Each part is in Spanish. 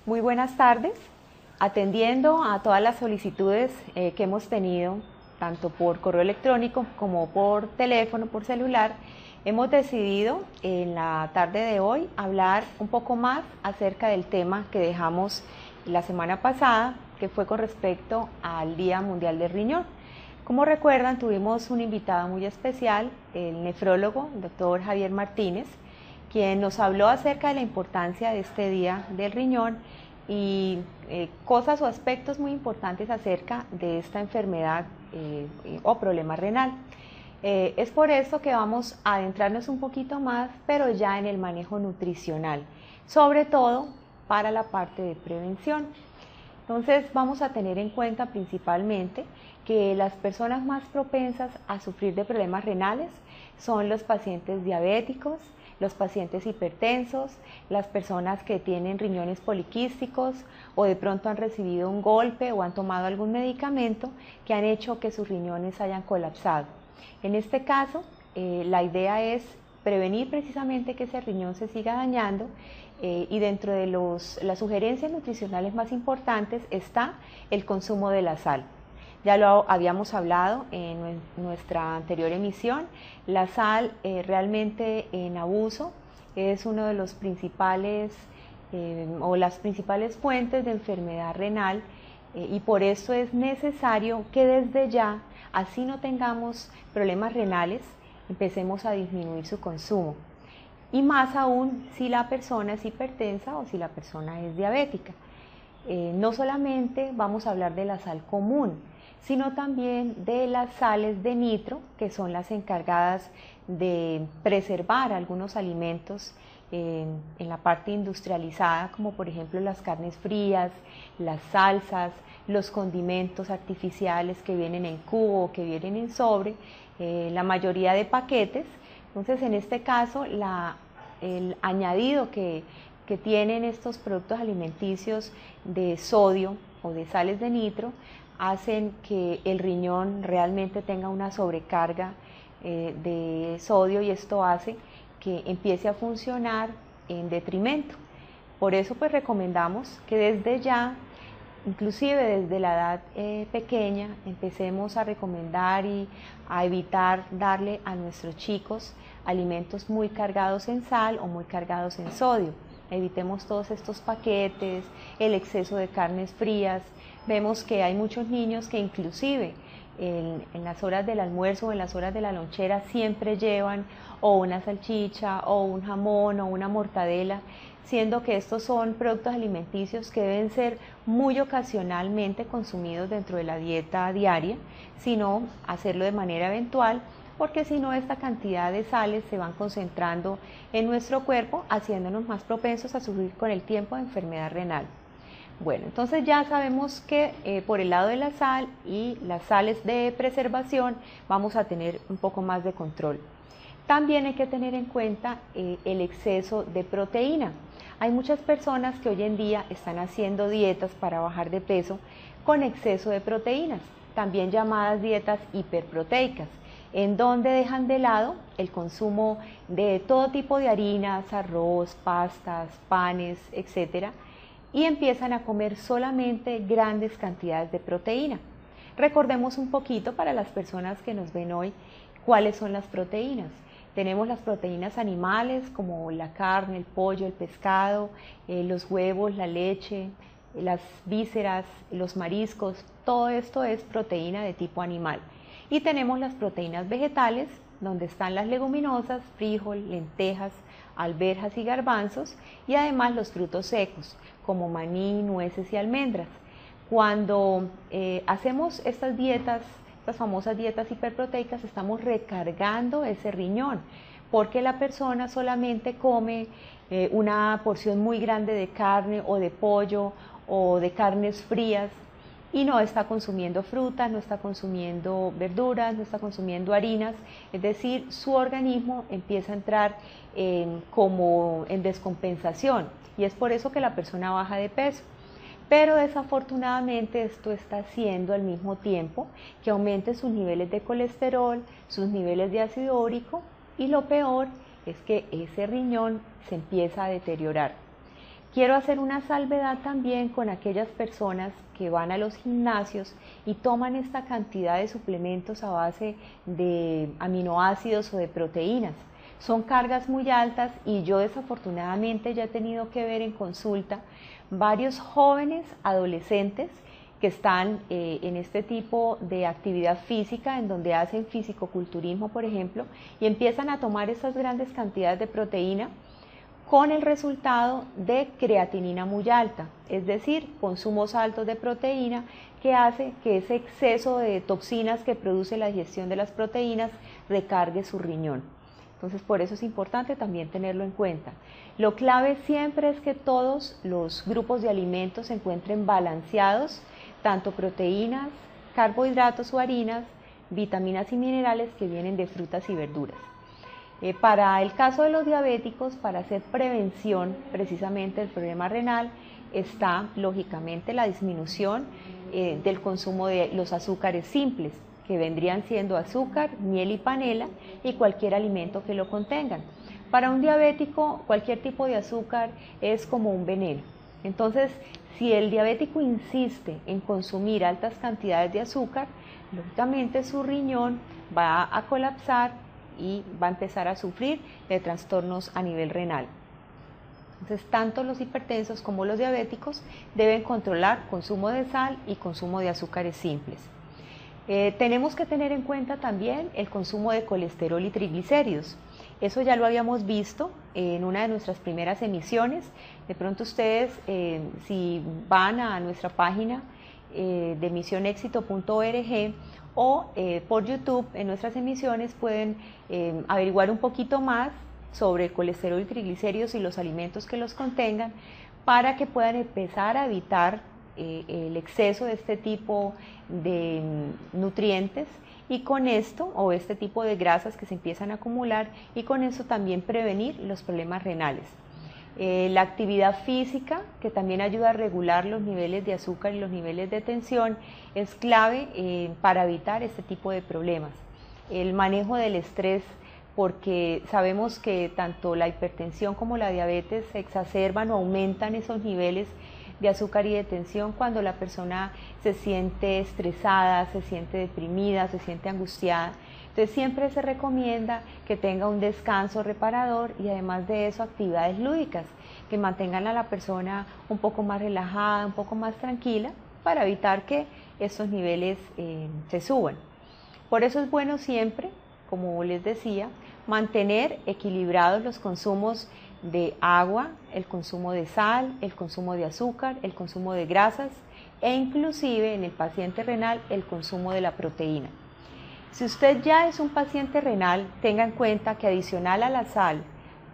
Muy buenas tardes. Atendiendo a todas las solicitudes que hemos tenido, tanto por correo electrónico como por teléfono, por celular, hemos decidido en la tarde de hoy hablar un poco más acerca del tema que dejamos la semana pasada, que fue con respecto al Día Mundial del Riñón. Como recuerdan, tuvimos un invitado muy especial, el nefrólogo, el doctor Javier Martínez, quien nos habló acerca de la importancia de este Día del Riñón y cosas o aspectos muy importantes acerca de esta enfermedad o problema renal. Es por eso que vamos a adentrarnos un poquito más, pero ya en el manejo nutricional, sobre todo para la parte de prevención. Entonces vamos a tener en cuenta principalmente que las personas más propensas a sufrir de problemas renales son los pacientes diabéticos, los pacientes hipertensos, las personas que tienen riñones poliquísticos o de pronto han recibido un golpe o han tomado algún medicamento que han hecho que sus riñones hayan colapsado. En este caso, la idea es prevenir precisamente que ese riñón se siga dañando y dentro de las sugerencias nutricionales más importantes está el consumo de la sal. Ya lo habíamos hablado en nuestra anterior emisión, la sal realmente en abuso es uno de los principales o las principales fuentes de enfermedad renal y por eso es necesario que desde ya, así no tengamos problemas renales, empecemos a disminuir su consumo. Y más aún si la persona es hipertensa o si la persona es diabética. No solamente vamos a hablar de la sal común, sino también de las sales de nitro, que son las encargadas de preservar algunos alimentos en la parte industrializada, como por ejemplo las carnes frías, las salsas, los condimentos artificiales que vienen en cubo, que vienen en sobre, la mayoría de paquetes. Entonces, en este caso, el añadido que tienen estos productos alimenticios de sodio o de sales de nitro hacen que el riñón realmente tenga una sobrecarga de sodio y esto hace que empiece a funcionar en detrimento. Por eso pues recomendamos que desde ya, inclusive desde la edad pequeña, empecemos a recomendar y a evitar darle a nuestros chicos alimentos muy cargados en sal o muy cargados en sodio. Evitemos todos estos paquetes, el exceso de carnes frías. Vemos que hay muchos niños que inclusive en las horas del almuerzo o en las horas de la lonchera siempre llevan o una salchicha o un jamón o una mortadela, siendo que estos son productos alimenticios que deben ser muy ocasionalmente consumidos dentro de la dieta diaria, sino hacerlo de manera eventual, porque si no esta cantidad de sales se van concentrando en nuestro cuerpo, haciéndonos más propensos a sufrir con el tiempo de enfermedad renal. Bueno, entonces ya sabemos que por el lado de la sal y las sales de preservación vamos a tener un poco más de control. También hay que tener en cuenta el exceso de proteína. Hay muchas personas que hoy en día están haciendo dietas para bajar de peso con exceso de proteínas, también llamadas dietas hiperproteicas, en donde dejan de lado el consumo de todo tipo de harinas, arroz, pastas, panes, etcétera, y empiezan a comer solamente grandes cantidades de proteína. Recordemos un poquito para las personas que nos ven hoy cuáles son las proteínas. Tenemos las proteínas animales como la carne, el pollo, el pescado, los huevos, la leche, las vísceras, los mariscos, todo esto es proteína de tipo animal. Y tenemos las proteínas vegetales, donde están las leguminosas, frijol, lentejas, alberjas y garbanzos, y además los frutos secos, como maní, nueces y almendras. Cuando hacemos estas dietas, estas famosas dietas hiperproteicas, estamos recargando ese riñón, porque la persona solamente come una porción muy grande de carne o de pollo o de carnes frías, y no está consumiendo frutas, no está consumiendo verduras, no está consumiendo harinas, es decir, su organismo empieza a entrar como en descompensación y es por eso que la persona baja de peso. Pero desafortunadamente esto está haciendo al mismo tiempo que aumente sus niveles de colesterol, sus niveles de ácido úrico y lo peor es que ese riñón se empieza a deteriorar. Quiero hacer una salvedad también con aquellas personas que van a los gimnasios y toman esta cantidad de suplementos a base de aminoácidos o de proteínas. Son cargas muy altas y yo desafortunadamente ya he tenido que ver en consulta varios jóvenes adolescentes que están en este tipo de actividad física, en donde hacen fisicoculturismo, por ejemplo, y empiezan a tomar esas grandes cantidades de proteína con el resultado de creatinina muy alta, es decir, consumos altos de proteína que hace que ese exceso de toxinas que produce la digestión de las proteínas recargue su riñón. Entonces, por eso es importante también tenerlo en cuenta. Lo clave siempre es que todos los grupos de alimentos se encuentren balanceados, tanto proteínas, carbohidratos o harinas, vitaminas y minerales que vienen de frutas y verduras. Para el caso de los diabéticos, para hacer prevención precisamente del problema renal, está lógicamente la disminución del consumo de los azúcares simples, que vendrían siendo azúcar, miel y panela y cualquier alimento que lo contengan. Para un diabético, cualquier tipo de azúcar es como un veneno. Entonces, si el diabético insiste en consumir altas cantidades de azúcar, lógicamente su riñón va a colapsar y va a empezar a sufrir de trastornos a nivel renal. Entonces, tanto los hipertensos como los diabéticos deben controlar consumo de sal y consumo de azúcares simples. Tenemos que tener en cuenta también el consumo de colesterol y triglicéridos. Eso ya lo habíamos visto en una de nuestras primeras emisiones. De pronto ustedes, si van a nuestra página de misionexito.org o por YouTube en nuestras emisiones pueden averiguar un poquito más sobre colesterol y triglicéridos y los alimentos que los contengan para que puedan empezar a evitar el exceso de este tipo de nutrientes y con esto, o este tipo de grasas que se empiezan a acumular, y con eso también prevenir los problemas renales. La actividad física, que también ayuda a regular los niveles de azúcar y los niveles de tensión, es clave para evitar este tipo de problemas. El manejo del estrés, porque sabemos que tanto la hipertensión como la diabetes se exacerban o aumentan esos niveles de azúcar y de tensión cuando la persona se siente estresada, se siente deprimida, se siente angustiada. Entonces siempre se recomienda que tenga un descanso reparador y además de eso actividades lúdicas que mantengan a la persona un poco más relajada, un poco más tranquila para evitar que esos niveles se suban. Por eso es bueno siempre, como les decía, mantener equilibrados los consumos de agua, el consumo de sal, el consumo de azúcar, el consumo de grasas e inclusive en el paciente renal el consumo de la proteína. Si usted ya es un paciente renal, tenga en cuenta que adicional a la sal,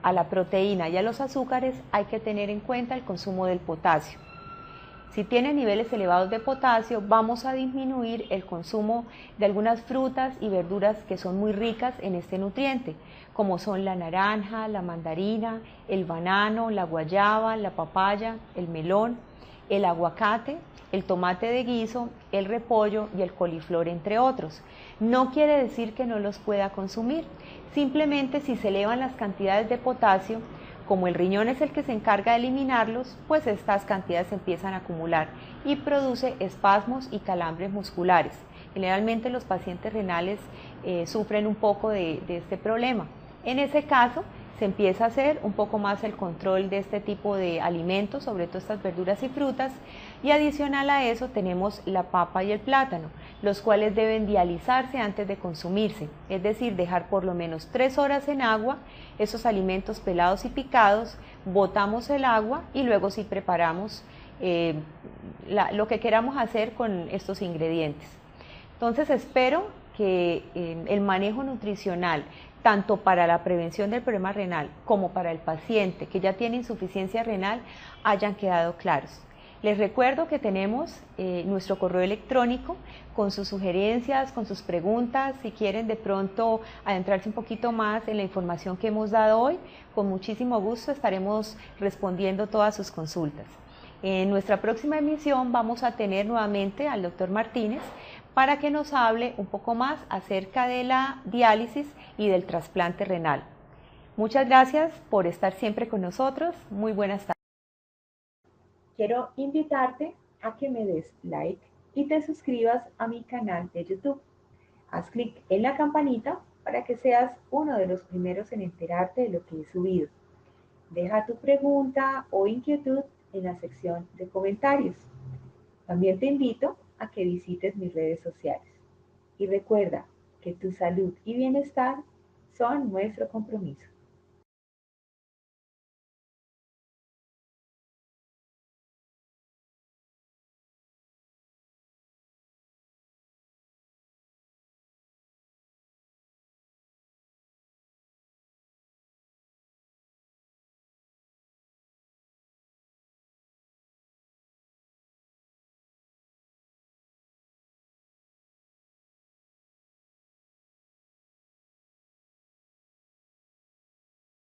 a la proteína y a los azúcares hay que tener en cuenta el consumo del potasio. Si tiene niveles elevados de potasio, vamos a disminuir el consumo de algunas frutas y verduras que son muy ricas en este nutriente, como son la naranja, la mandarina, el banano, la guayaba, la papaya, el melón, el aguacate, el tomate de guiso, el repollo y el coliflor, entre otros. No quiere decir que no los pueda consumir, simplemente si se elevan las cantidades de potasio, como el riñón es el que se encarga de eliminarlos, pues estas cantidades se empiezan a acumular y produce espasmos y calambres musculares. Generalmente los pacientes renales sufren un poco de este problema. En ese caso, se empieza a hacer un poco más el control de este tipo de alimentos, sobre todo estas verduras y frutas, y adicional a eso tenemos la papa y el plátano, los cuales deben dializarse antes de consumirse, es decir, dejar por lo menos 3 horas en agua esos alimentos pelados y picados, botamos el agua y luego sí preparamos lo que queramos hacer con estos ingredientes. Entonces espero que el manejo nutricional, tanto para la prevención del problema renal como para el paciente que ya tiene insuficiencia renal, hayan quedado claros. Les recuerdo que tenemos nuestro correo electrónico con sus sugerencias, con sus preguntas. Si quieren de pronto adentrarse un poquito más en la información que hemos dado hoy, con muchísimo gusto estaremos respondiendo todas sus consultas. En nuestra próxima emisión vamos a tener nuevamente al doctor Martínez para que nos hable un poco más acerca de la diálisis y del trasplante renal. Muchas gracias por estar siempre con nosotros. Muy buenas tardes. Quiero invitarte a que me des like y te suscribas a mi canal de YouTube. Haz clic en la campanita para que seas uno de los primeros en enterarte de lo que he subido. Deja tu pregunta o inquietud en la sección de comentarios. También te invito a que visites mis redes sociales. Y recuerda que tu salud y bienestar son nuestro compromiso.